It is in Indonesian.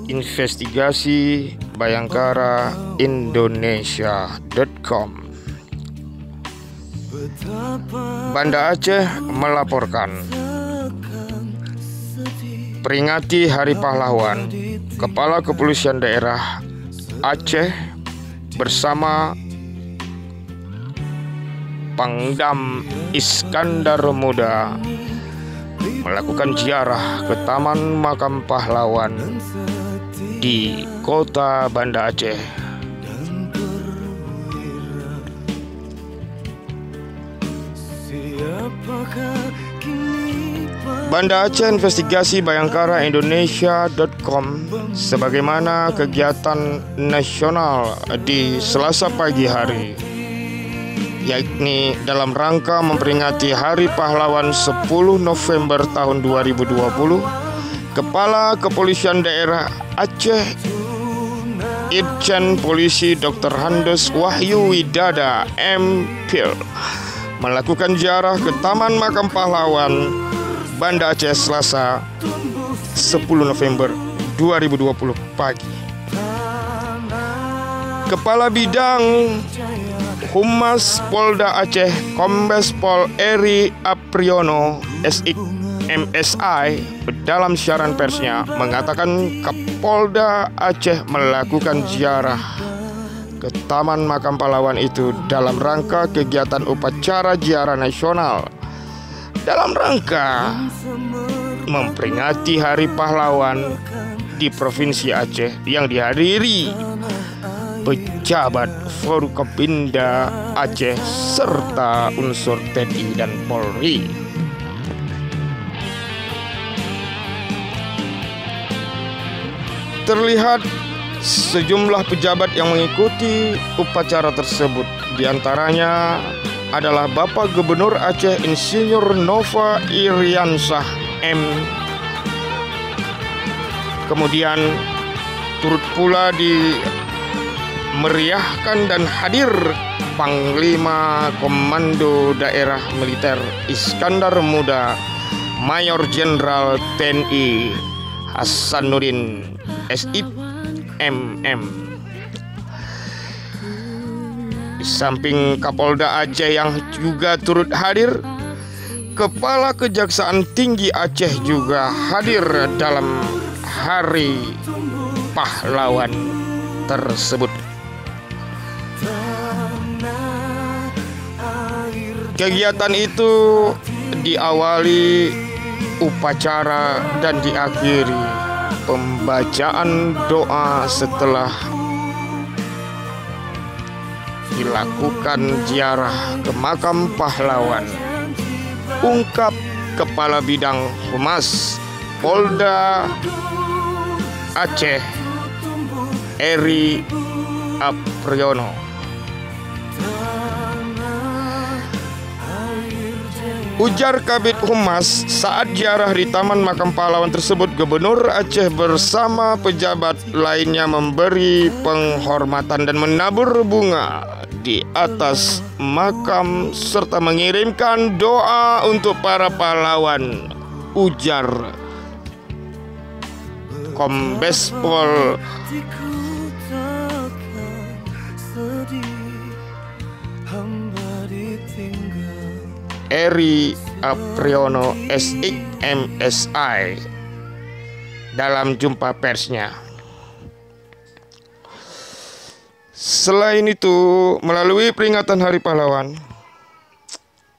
Investigasi Bayangkara Indonesia.com. Banda Aceh melaporkan, peringati Hari Pahlawan, Kepala Kepolisian Daerah Aceh bersama Pangdam Iskandar Muda melakukan ziarah ke Taman Makam Pahlawan di Kota Banda Aceh. Banda Aceh Investigasi Bayangkara Indonesia.com, sebagaimana kegiatan nasional di Selasa pagi hari, yakni dalam rangka memperingati Hari Pahlawan 10 November tahun 2020, Kepala Kepolisian Daerah Aceh Irjen Polisi Dr. Handes Wahyu Widada MPhil melakukan ziarah ke Taman Makam Pahlawan Banda Aceh Selasa 10 November 2020 pagi. Kepala Bidang Humas Polda Aceh Kombes Pol Eri Apriyono SIK MSI dalam siaran persnya mengatakan Kapolda Aceh melakukan ziarah ke Taman Makam Pahlawan itu dalam rangka kegiatan upacara ziarah nasional dalam rangka memperingati Hari Pahlawan di Provinsi Aceh yang dihadiri pejabat Forkopimda Aceh serta unsur TNI dan Polri. Terlihat sejumlah pejabat yang mengikuti upacara tersebut. Di antaranya adalah Bapak Gubernur Aceh Insinyur Nova Iriansah M. Kemudian turut pula dimeriahkan dan hadir Panglima Komando Daerah Militer Iskandar Muda Mayor Jenderal TNI Hasanuddin SIMM. Di samping Kapolda Aceh yang juga turut hadir, Kepala Kejaksaan Tinggi Aceh juga hadir dalam Hari Pahlawan tersebut. Kegiatan itu diawali upacara dan diakhiri pembacaan doa setelah dilakukan ziarah ke makam pahlawan. Ungkap Kepala Bidang Humas Polda Aceh Eri Apriyono. Ujar Kabid Humas, saat ziarah di Taman Makam Pahlawan tersebut, Gubernur Aceh bersama pejabat lainnya memberi penghormatan dan menabur bunga di atas makam serta mengirimkan doa untuk para pahlawan. Ujar Kombes Pol Eri Apriyono SIK MSI dalam jumpa persnya. Selain itu, melalui peringatan Hari Pahlawan,